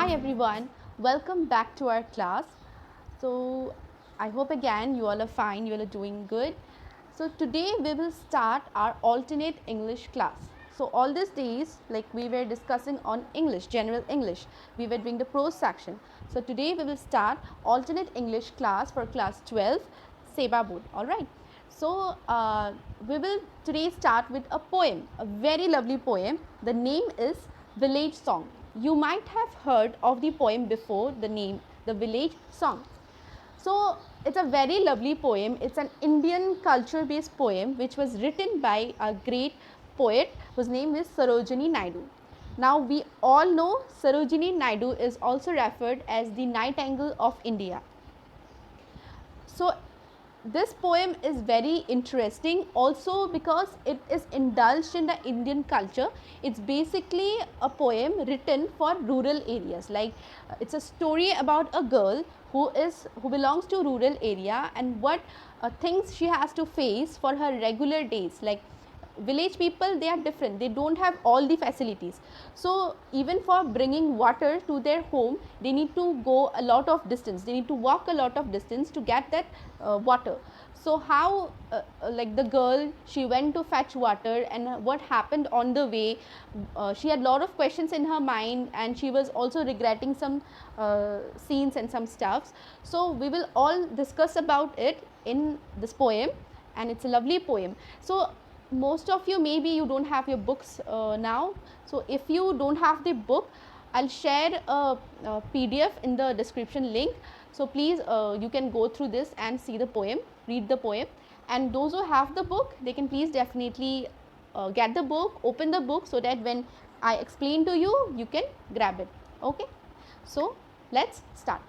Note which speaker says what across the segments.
Speaker 1: Hi everyone, welcome back to our class. So I hope again you all are fine, you all are doing good. So today we will start our alternate English class. So all these days, like we were discussing on English, general English, we were doing the prose section. So today we will start alternate English class for class 12, Seba board, alright. So we will today start with a poem, a very lovely poem. The name is Village Song. You might have heard of the poem before, the name, the Village Song. So it's a very lovely poem. It's an Indian culture based poem which was written by a great poet whose name is Sarojini Naidu. Now we all know Sarojini Naidu is also referred as the Nightangle of India. So this poem is very interesting also because it is indulged in the Indian culture. It's basically a poem written for rural areas. Like it's a story about a girl who belongs to rural area and what things she has to face for her regular days. Like village people, they are different, they don't have all the facilities. So even for bringing water to their home, they need to go a lot of distance, they need to walk a lot of distance to get that water. So how like the girl, she went to fetch water and what happened on the way, she had a lot of questions in her mind and she was also regretting some scenes and some stuffs. So we will all discuss about it in this poem and it's a lovely poem. So most of you, maybe you don't have your books now. So if you don't have the book, I'll share a PDF in the description link. So please you can go through this and see the poem, read the poem, and those who have the book, they can please definitely get the book, open the book so that when I explain to you, you can grab it. Okay, so let's start.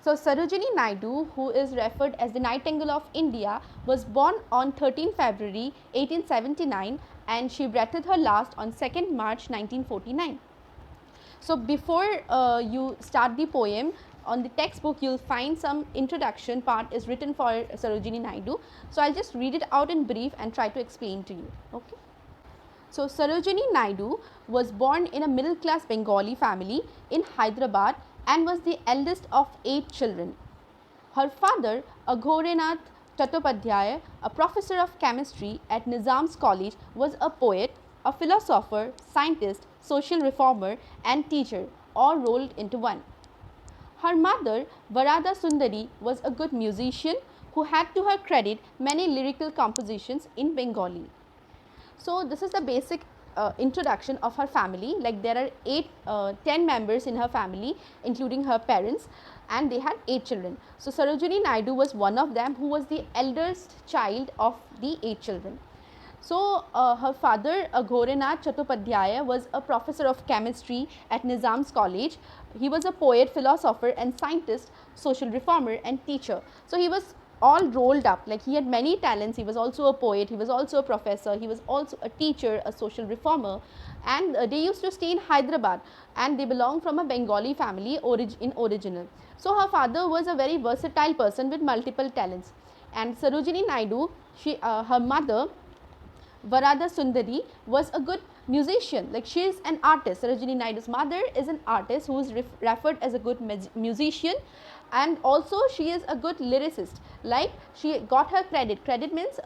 Speaker 1: So Sarojini Naidu, who is referred as the Nightangle of India, was born on 13 February 1879 and she breathed her last on 2nd March 1949. So before you start the poem, on the textbook you will find some introduction part is written for Sarojini Naidu. So I'll just read it out in brief and try to explain to you. Okay. So Sarojini Naidu was born in a middle class Bengali family in Hyderabad and was the eldest of 8 children. Her father, Aghorenath Chattopadhyay, a professor of chemistry at Nizam's College, was a poet, a philosopher, scientist, social reformer and teacher, all rolled into one. Her mother, Varada Sundari, was a good musician who had to her credit many lyrical compositions in Bengali. So this is the basic introduction of her family. Like there are 10 members in her family, including her parents, and they had 8 children. So Sarojini Naidu was one of them, who was the eldest child of the 8 children. So her father, Aghorenath Chattopadhyay, was a professor of chemistry at Nizam's College. He was a poet, philosopher and scientist, social reformer and teacher. So he was all rolled up, like he had many talents. He was also a poet, he was also a professor, he was also a teacher, a social reformer, and they used to stay in Hyderabad and they belonged from a Bengali family in original. So her father was a very versatile person with multiple talents, and Sarojini Naidu, her mother Varada Sundari, was a good musician. Like she is an artist. Sarojini Naidu's mother is an artist who is referred as a good musician, and also she is a good lyricist. Like she got her credit means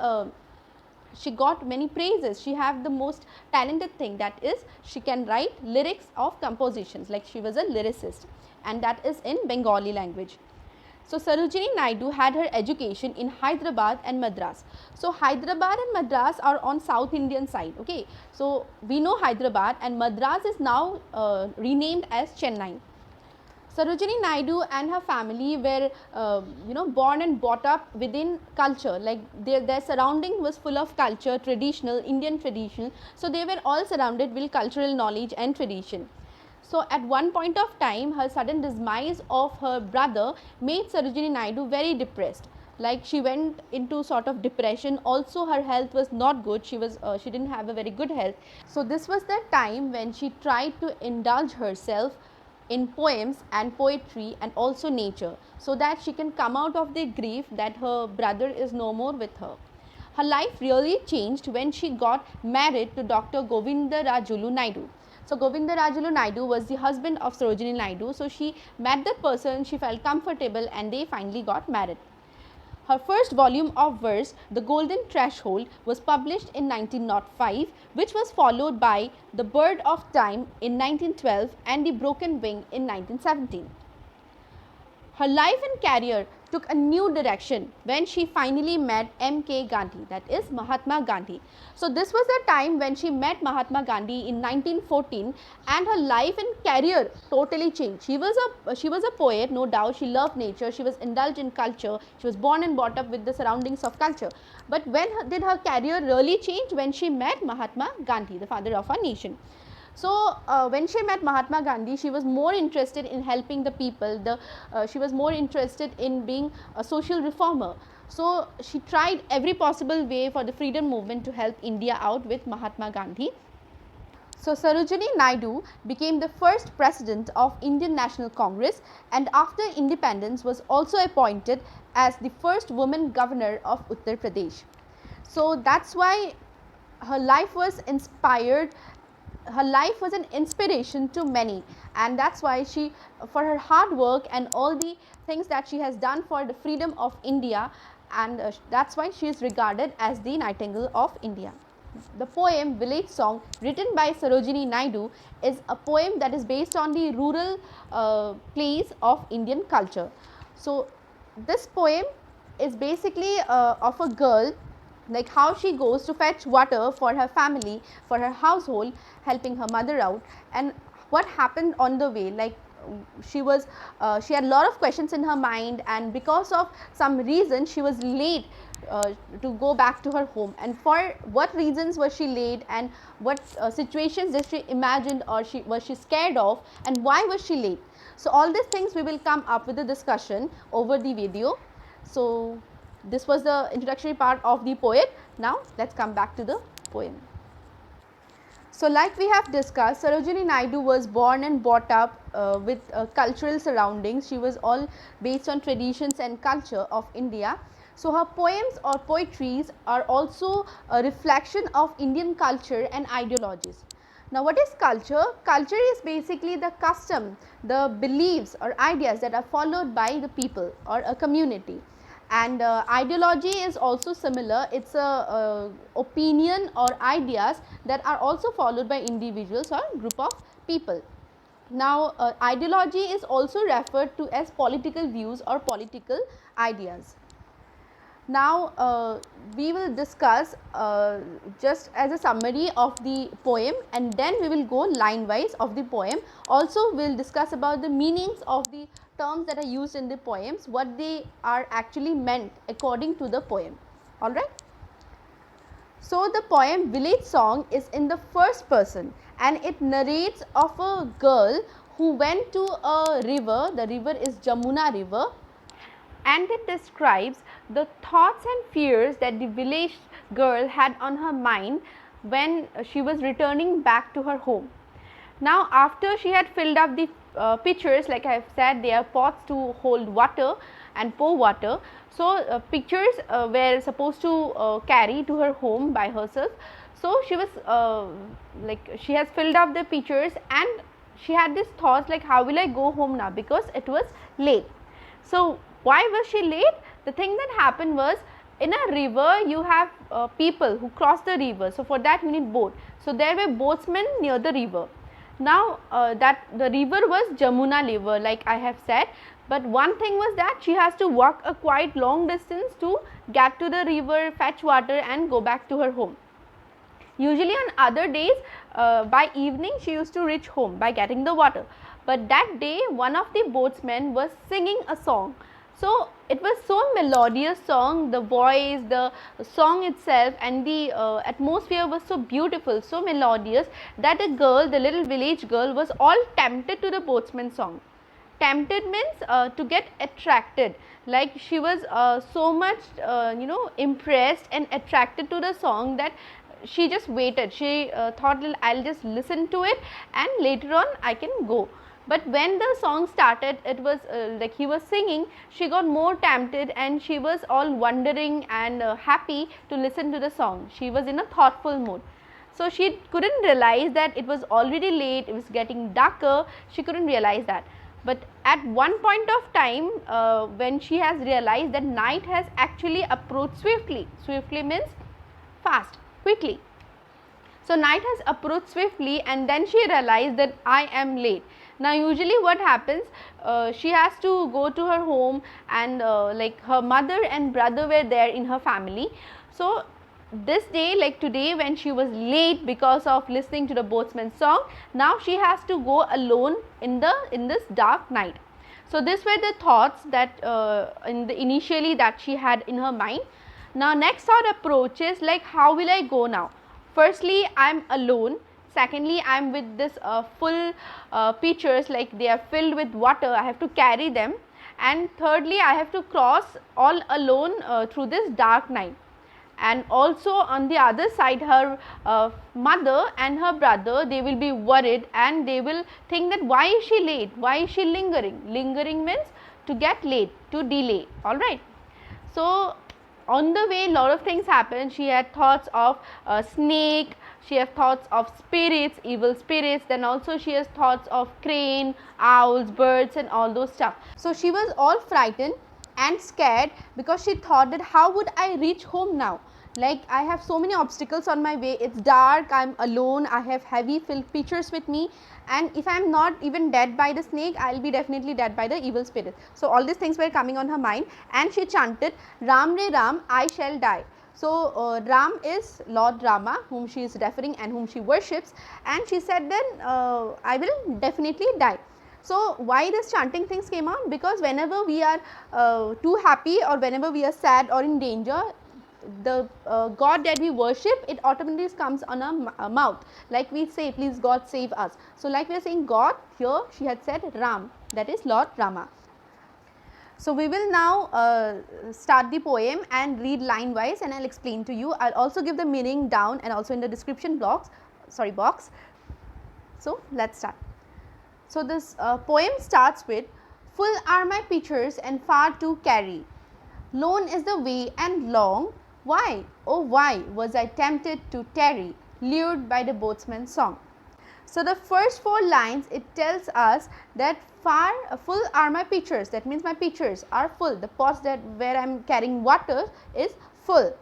Speaker 1: she got many praises. She have the most talented thing, that is she can write lyrics of compositions. Like she was a lyricist, and that is in Bengali language. So Sarojini Naidu had her education in Hyderabad and Madras. So Hyderabad and Madras are on South Indian side. Okay, so we know Hyderabad, and Madras is now renamed as Chennai. Sarojini Naidu and her family were born and brought up within culture. Like their surrounding was full of culture, traditional Indian tradition. So they were all surrounded with cultural knowledge and tradition. So at one point of time, her sudden demise of her brother made Sarojini Naidu very depressed. Like she went into sort of depression. Also her health was not good. She didn't have a very good health. So this was the time when she tried to indulge herself in poems and poetry and also nature, so that she can come out of the grief that her brother is no more with her. Her life really changed when she got married to Dr. Govinda Rajulu Naidu. So Govindarajalu Naidu was the husband of Sarojini Naidu. So she met that person, she felt comfortable, and they finally got married. Her first volume of verse, The Golden Threshold, was published in 1905, which was followed by The Bird of Time in 1912 and The Broken Wing in 1917. Her life and career took a new direction when she finally met M.K. Gandhi, that is Mahatma Gandhi. So this was the time when she met Mahatma Gandhi in 1914, and her life and career totally changed. She was a poet, no doubt. She loved nature, she was indulged in culture, she was born and brought up with the surroundings of culture. But when did her career really change? When she met Mahatma Gandhi, the father of our nation. So when she met Mahatma Gandhi, she was more interested in helping the people, she was more interested in being a social reformer. So she tried every possible way for the freedom movement to help India out with Mahatma Gandhi. So Sarojini Naidu became the first president of Indian National Congress, and after independence was also appointed as the first woman governor of Uttar Pradesh. So that's why her life was inspired. Her life was an inspiration to many, and that's why she, for her hard work and all the things that she has done for the freedom of India, and that's why she is regarded as the Nightangle of India. The poem Village Song, written by Sarojini Naidu, is a poem that is based on the rural place of Indian culture. So this poem is basically of a girl, like how she goes to fetch water for her family, for her household, helping her mother out, and what happened on the way. Like she had a lot of questions in her mind, and because of some reason she was late to go back to her home. And for what reasons was she late, and what situations did she imagined, or was she scared of, and why was she late? So all these things we will come up with a discussion over the video. So this was the introductory part of the poet. Now let's come back to the poem. So like we have discussed, Sarojini Naidu was born and brought up with cultural surroundings. She was all based on traditions and culture of India. So her poems or poetries are also a reflection of Indian culture and ideologies. Now what is culture? Culture is basically the custom, the beliefs or ideas that are followed by the people or a community. And ideology is also similar. It's a opinion or ideas that are also followed by individuals or group of people. Now ideology is also referred to as political views or political ideas. Now we will discuss just as a summary of the poem, and then we will go line wise of the poem. Also we will discuss about the meanings of the terms that are used in the poems, what they are actually meant according to the poem. Alright. So the poem Village Song is in the first person, and it narrates of a girl who went to a river. The river is Jamuna river, and it describes the thoughts and fears that the village girl had on her mind when she was returning back to her home. Now after she had filled up the pitchers, like I have said, they are pots to hold water and pour water. So pitchers were supposed to carry to her home by herself. So she was she has filled up the pitchers, and she had this thoughts like, how will I go home now, because it was late. So why was she late? The thing that happened was, in a river you have people who cross the river. So for that you need boat. So there were boatsmen near the river. Now that the river was Jamuna river, like I have said, but one thing was that she has to walk a quite long distance to get to the river, fetch water and go back to her home. Usually on other days by evening she used to reach home by getting the water, but that day one of the boatsmen was singing a song. So it was so melodious song, the voice, the song itself and the atmosphere was so beautiful, so melodious, that a girl, the little village girl, was all tempted to the boatsman's song. Tempted means to get attracted, like she was so much impressed and attracted to the song that she just waited. She thought, I'll just listen to it and later on I can go. But when the song started, it was like he was singing, she got more tempted and she was all wondering and happy to listen to the song. She was in a thoughtful mood. So she couldn't realize that it was already late, it was getting darker, she couldn't realize that. But at one point of time, when she has realized that night has actually approached swiftly, swiftly means fast, quickly. So night has approached swiftly, and then she realized that I am late. Now usually what happens, she has to go to her home, and like her mother and brother were there in her family. So this day, like today, when she was late because of listening to the boatsman's song, now she has to go alone in this dark night. So these were the thoughts that initially that she had in her mind. Now next thought approach is like, how will I go now? Firstly, I am alone. Secondly, I am with this full pitchers, like they are filled with water, I have to carry them. And thirdly, I have to cross all alone through this dark night. And also on the other side, her mother and her brother, they will be worried, and they will think that why is she late, why is she lingering. Lingering means to get late, to delay, alright. So on the way, lot of things happen. She had thoughts of a snake, she had thoughts of spirits, evil spirits, then also she has thoughts of crane, owls, birds and all those stuff. So she was all frightened and scared, because she thought that how would I reach home now? Like I have so many obstacles on my way, it's dark, I am alone, I have heavy filled pitchers with me, and if I am not even dead by the snake, I will be definitely dead by the evil spirit. So all these things were coming on her mind, and she chanted, Ram Re Ram, I shall die. So Ram is Lord Rama, whom she is referring and whom she worships, and she said then I will definitely die. So why this chanting things came on? Because whenever we are too happy, or whenever we are sad or in danger, the God that we worship, it automatically comes on our mouth, like we say, please God save us. So like we are saying God, here she had said Ram, that is Lord Rama. So we will now start the poem and read line wise, and I will explain to you. I will also give the meaning down and also in the description box. So let us start. So this poem starts with, full are my pitchers and far to carry, lone is the way and long, why, oh why was I tempted to tarry, lured by the boatsman's song. So the first 4 lines, it tells us that full are my pitchers, that means my pitchers are full, the pots that where I am carrying water is full,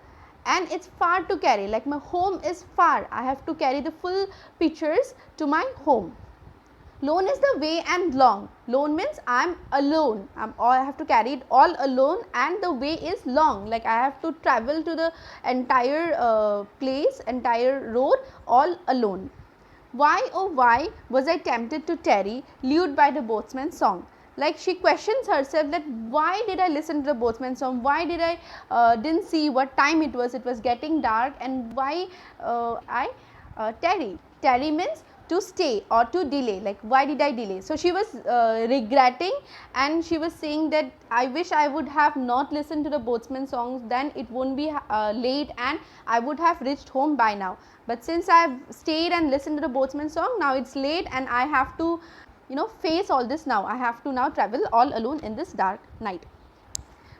Speaker 1: and it's far to carry, like my home is far, I have to carry the full pitchers to my home. Lone is the way and long, lone means I am alone, I have to carry it all alone, and the way is long, like I have to travel to the entire place, entire road all alone. Why, oh why was I tempted to tarry, lured by the boatsman's song. Like she questions herself that why did I listen to the boatsman's song, why did I didn't see what time it was getting dark, and why I tarry. Tarry means to stay or to delay, like why did I delay. So she was regretting, and she was saying that I wish I would have not listened to the boatsman's songs, then it won't be late and I would have reached home by now. But since I have stayed and listened to the boatsman's song, now it's late and I have to face all this now. I have to now travel all alone in this dark night.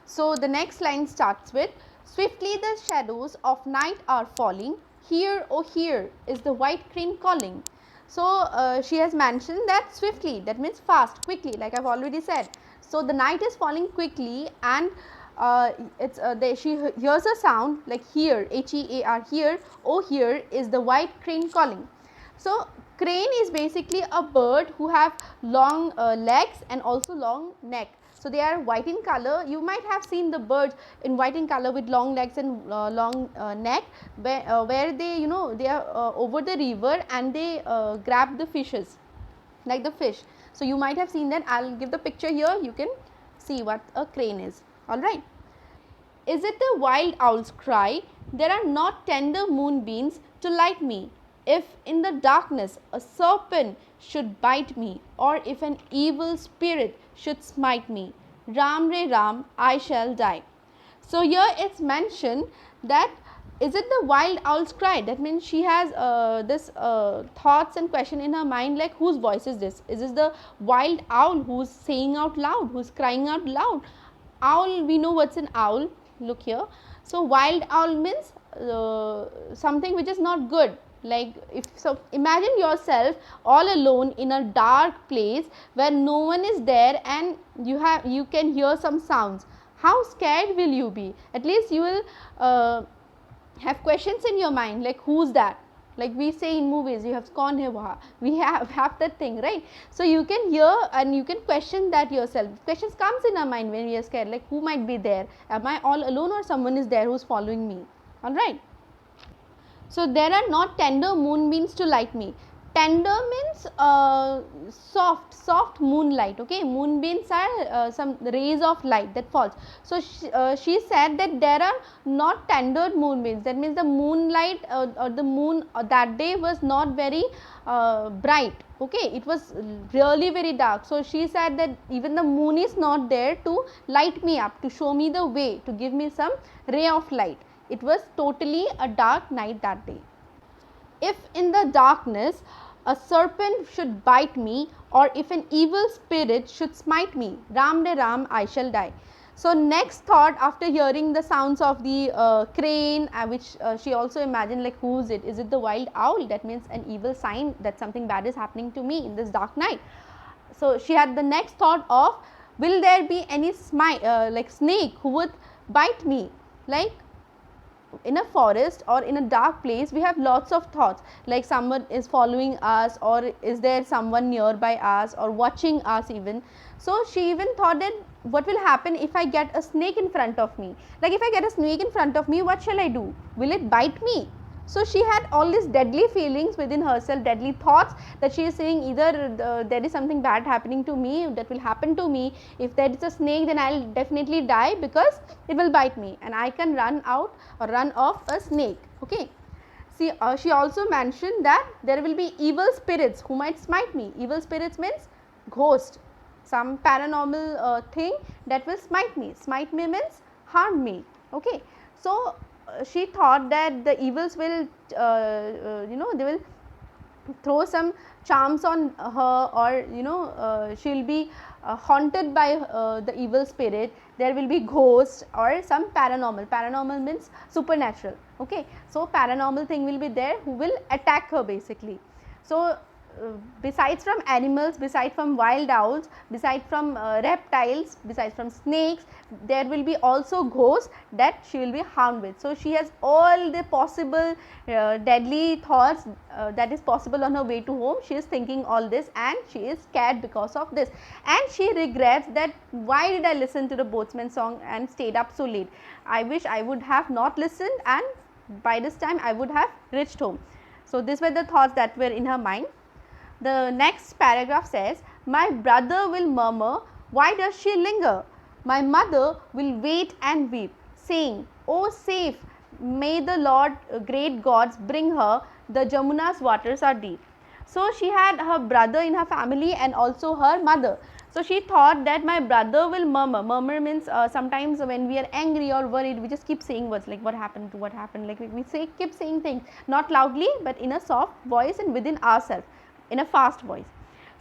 Speaker 1: So the next line starts with, swiftly the shadows of night are falling, here, oh here is the white crane calling. So she has mentioned that swiftly, that means fast, quickly, like I have already said. So the night is falling quickly, and she hears a sound like here, H-E-A-R, here, oh here is the white crane calling. So crane is basically a bird who have long legs and also long neck. So they are white in color. You might have seen the birds in white in color with long legs and long neck, where they they are over the river and they grab the fishes, like the fish. So you might have seen that. I will give the picture here, you can see what a crane is. Alright. Is it the wild owl's cry? There are not tender moonbeams to light me. If in the darkness a serpent should bite me, or if an evil spirit should smite me, Ram Re Ram, I shall die. So here it's mentioned that is it the wild owl's cry? That means she has this thoughts and question in her mind, like whose voice is this? Is this the wild owl who's saying out loud, who's crying out loud? Owl, we know what's an owl. Look here. So wild owl means something which is not good, Like, if so, imagine yourself all alone in a dark place where no one is there and you can hear some sounds. How scared will you be? At least you will have questions in your mind, like who's that? Like we say in movies, you have kaun hai waha, we have that thing, right? So you can hear and you can question that yourself. Questions comes in our mind when we are scared, like who might be there? Am I all alone or someone is there who's following me? All right. So there are not tender moonbeams to light me. Tender means soft moonlight. Okay, moonbeams are some rays of light that falls. So she said that there are not tender moonbeams. That means the moonlight or the moon that day was not very bright. Okay, it was really very dark. So she said that even the moon is not there to light me up, to show me the way, to give me some ray of light. It was totally a dark night that day. If in the darkness a serpent should bite me, or if an evil spirit should smite me, Ram de Ram, I shall die. So next thought, after hearing the sounds of the crane, which she also imagined, like who is it? Is it the wild owl? That means an evil sign that something bad is happening to me in this dark night. So she had the next thought of, will there be any like snake who would bite me? Like, in a forest or in a dark place, we have lots of thoughts, like someone is following us, or is there someone nearby us or watching us even. So she even thought that what will happen if I get a snake in front of me? Like if I get a snake in front of me, what shall I do? Will it bite me? So she had all these deadly feelings within herself, deadly thoughts, that she is saying either there is something bad happening to me, that will happen to me. If there is a snake, then I will definitely die because it will bite me and I can run out or run off a snake. Okay. See, she also mentioned that there will be evil spirits who might smite me. Evil spirits means ghost, some paranormal thing that will smite me. Smite me means harm me. Okay. So she thought that the evils will, they will throw some charms on her, or she will be haunted by the evil spirit. There will be ghosts or some paranormal. Paranormal means supernatural. Okay. So paranormal thing will be there who will attack her basically. So besides from animals, besides from wild owls, besides from reptiles, besides from snakes, there will be also ghosts that she will be harmed with. So she has all the possible deadly thoughts that is possible on her way to home. She is thinking all this and she is scared because of this, and she regrets that why did I listen to the boatsman song and stayed up so late. I wish I would have not listened, and by this time I would have reached home. So these were the thoughts that were in her mind. The next paragraph says, my brother will murmur, why does she linger? My mother will wait and weep, saying, oh safe, may the Lord great gods bring her, the Jamuna's waters are deep. So she had her brother in her family and also her mother. So she thought that my brother will murmur. Murmur means sometimes when we are angry or worried, we just keep saying words like what happened, like we say, keep saying things, not loudly but in a soft voice and within ourselves, in a fast voice.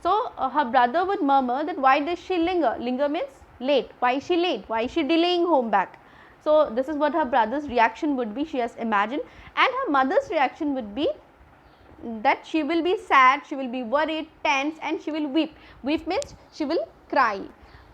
Speaker 1: So her brother would murmur that why does she linger? Linger means late. Why is she late? Why is she delaying home back? So this is what her brother's reaction would be, she has imagined, and her mother's reaction would be that she will be sad, she will be worried, tense, and she will weep. Weep means she will cry.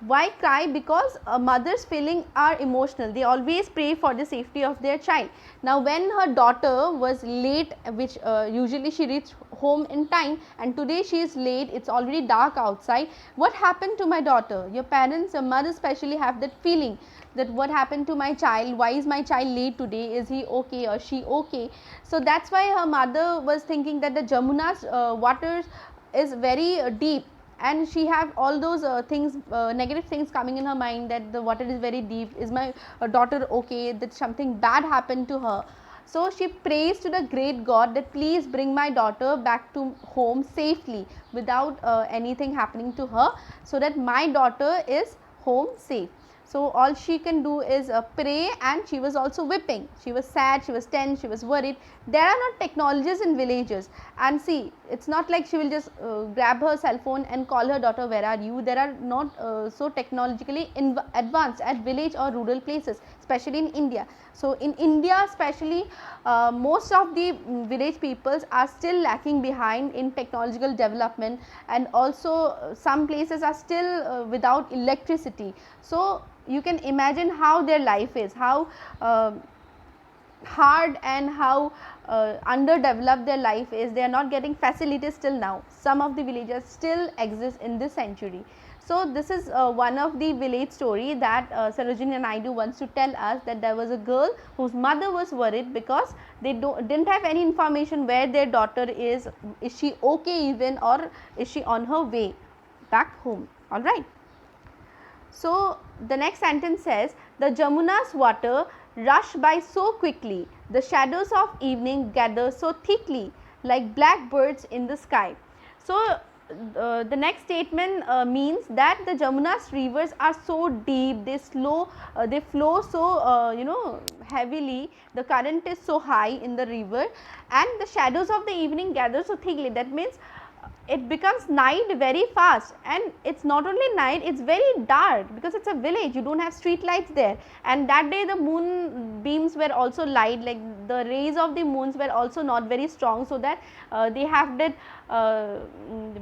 Speaker 1: Why cry? Because mothers' feelings are emotional. They always pray for the safety of their child. Now when her daughter was late, which usually she reached home in time, and today she is late, it's already dark outside, what happened to my daughter? Your parents, your mother especially have that feeling that what happened to my child, why is my child late today, is he okay or she okay? So that's why her mother was thinking that the Jamuna's waters is very deep, and she have all those things, negative things coming in her mind, that the water is very deep, is my daughter okay, that something bad happened to her. So she prays to the great God that please bring my daughter back to home safely without anything happening to her, so that my daughter is home safe. So all she can do is pray, and she was also weeping. She was sad, she was tense, she was worried. There are not technologies in villages, and see, it's not like she will just grab her cell phone and call her daughter, where are you? There are not so technologically advanced at village or rural places. especially in India. So, in India especially most of the village peoples are still lacking behind in technological development, and also some places are still without electricity. So, you can imagine how their life is, how hard and how underdeveloped their life is. They are not getting facilities till now. Some of the villages still exist in this century. So, this is one of the village story that Sarojini Naidu wants to tell us, that there was a girl whose mother was worried because they didn't have any information where their daughter is she okay even, or is she on her way back home, alright. So, the next sentence says, the Jamuna's water rush by so quickly, the shadows of evening gather so thickly, like black birds in the sky. So, the next statement means that the Jamuna's rivers are so deep, they flow so heavily, the current is so high in the river, and the shadows of the evening gather so thickly. That means it becomes night very fast, and it's not only night, it's very dark because it's a village, you don't have street lights there. And that day the moonbeams were also light, like the rays of the moons were also not very strong, so that they have that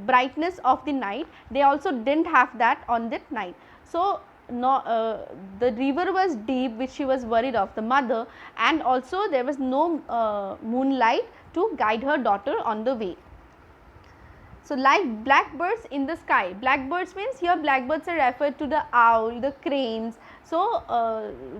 Speaker 1: brightness of the night. They also didn't have that on that night. So, the river was deep, which she was worried of, the mother, and also there was no moonlight to guide her daughter on the way. So, like blackbirds in the sky, blackbirds means here blackbirds are referred to the owl, the cranes. So,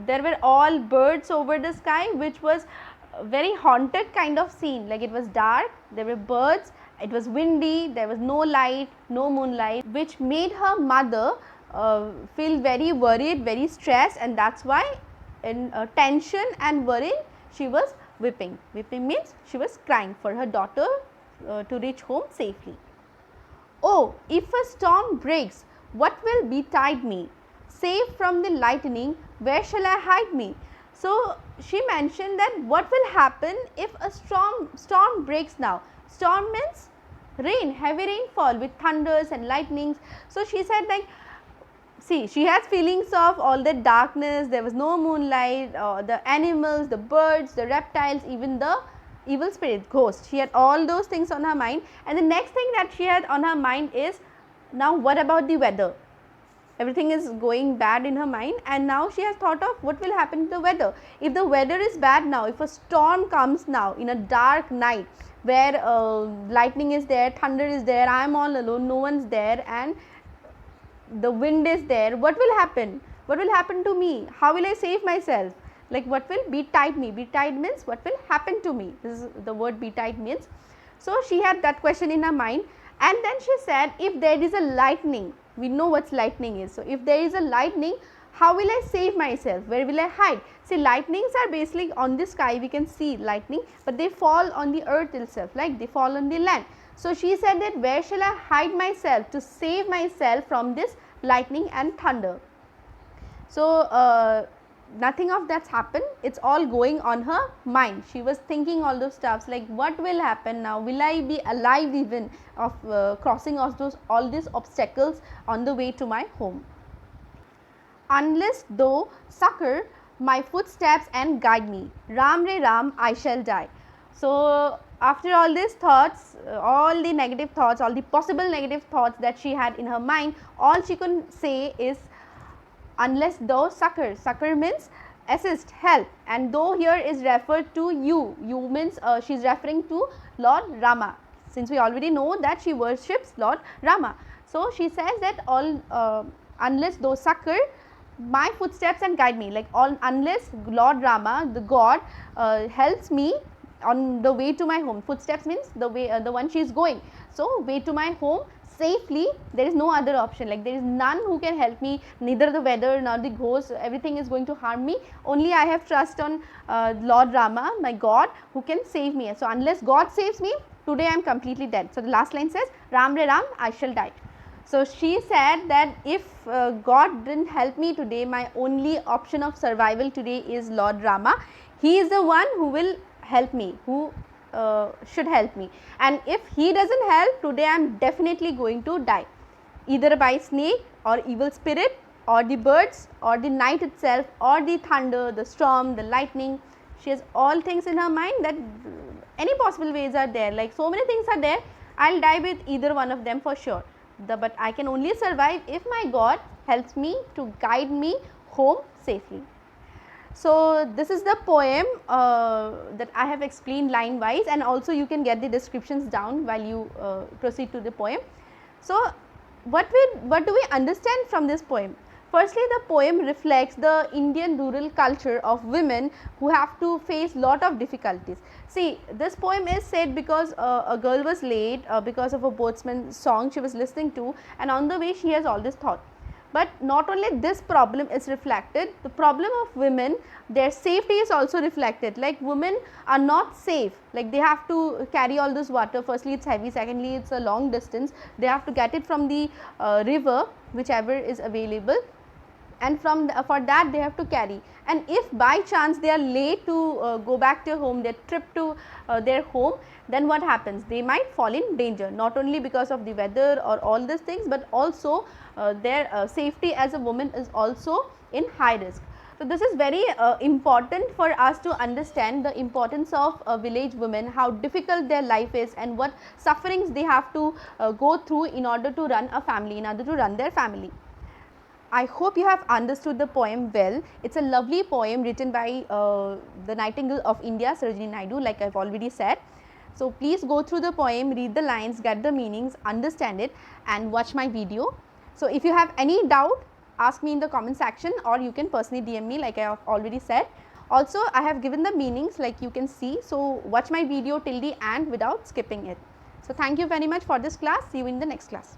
Speaker 1: there were all birds over the sky, which was a very haunted kind of scene, like it was dark, there were birds, it was windy, there was no light, no moonlight, which made her mother feel very worried, very stressed, and that is why in tension and worry she was weeping. Weeping means she was crying for her daughter to reach home safely. Oh, if a storm breaks, what will betide me? Safe from the lightning, where shall I hide me? So, she mentioned that what will happen if a storm breaks now. Storm means rain, heavy rainfall with thunders and lightnings. So, she said like, see, she has feelings of all the darkness, there was no moonlight, the animals, the birds, the reptiles, even the evil spirit, ghost. She had all those things on her mind, and the next thing that she had on her mind is, now what about the weather? Everything is going bad in her mind, and now she has thought of what will happen to the weather. If the weather is bad now, if a storm comes now in a dark night where lightning is there, thunder is there, I am all alone, no one is there, and the wind is there, what will happen? What will happen to me? How will I save myself? Like what will betide me? Betide means what will happen to me. This is the word betide means. So, she had that question in her mind, and then she said, if there is a lightning, we know what lightning is. So, if there is a lightning, how will I save myself? Where will I hide? See, lightnings are basically on the sky, we can see lightning, but they fall on the earth itself, like they fall on the land. So, she said that where shall I hide myself to save myself from this lightning and thunder? So, nothing of that's happened, it's all going on her mind. She was thinking all those stuffs like what will happen now, will I be alive even of crossing all these obstacles on the way to my home. Unless thou succor my footsteps and guide me, Ram re Ram, I shall die. So, after all these thoughts, all the negative thoughts, all the possible negative thoughts that she had in her mind, all she could say is, unless thou succor. Succor means assist, help, and though here is referred to you. You means she is referring to Lord Rama, since we already know that she worships Lord Rama. So, she says that all unless thou succor my footsteps and guide me, like all unless Lord Rama, the God, helps me on the way to my home. Footsteps means the way, the one she is going. So, way to my home safely, there is no other option, like there is none who can help me, neither the weather nor the ghost, everything is going to harm me, only I have trust on Lord Rama, my God, who can save me. So, unless God saves me, today I am completely dead. So, the last line says, Ram re Ram, I shall die. So, she said that if God didn't help me today, my only option of survival today is Lord Rama. He is the one who will help me, who should help me, and if he does not help, today I am definitely going to die, either by snake or evil spirit, or the birds or the night itself or the thunder, the storm, the lightning. She has all things in her mind that any possible ways are there, like so many things are there. I will die with either one of them for sure. But I can only survive if my God helps me to guide me home safely. So, this is the poem that I have explained line wise, and also you can get the descriptions down while you proceed to the poem. So, what do we understand from this poem? Firstly, the poem reflects the Indian rural culture of women who have to face lot of difficulties. See, this poem is said because a girl was late because of a boatsman's song she was listening to, and on the way she has all this thought. But not only this problem is reflected, the problem of women, their safety is also reflected. Like women are not safe, like they have to carry all this water. Firstly, it's heavy, secondly, it's a long distance. They have to get it from the river, whichever is available, and from for that they have to carry. And if by chance they are late to go back to home, their trip to their home, then what happens? They might fall in danger, not only because of the weather or all these things, but also their safety as a woman is also in high risk. So, this is very important for us to understand the importance of village women, how difficult their life is and what sufferings they have to go through in order to run a family, in order to run their family. I hope you have understood the poem well. It's a lovely poem written by the Nightingale of India, Sarojini Naidu, like I've already said. So, please go through the poem, read the lines, get the meanings, understand it, and watch my video. So, if you have any doubt, ask me in the comment section, or you can personally DM me like I have already said. Also, I have given the meanings like you can see. So, watch my video till the end without skipping it. So, thank you very much for this class. See you in the next class.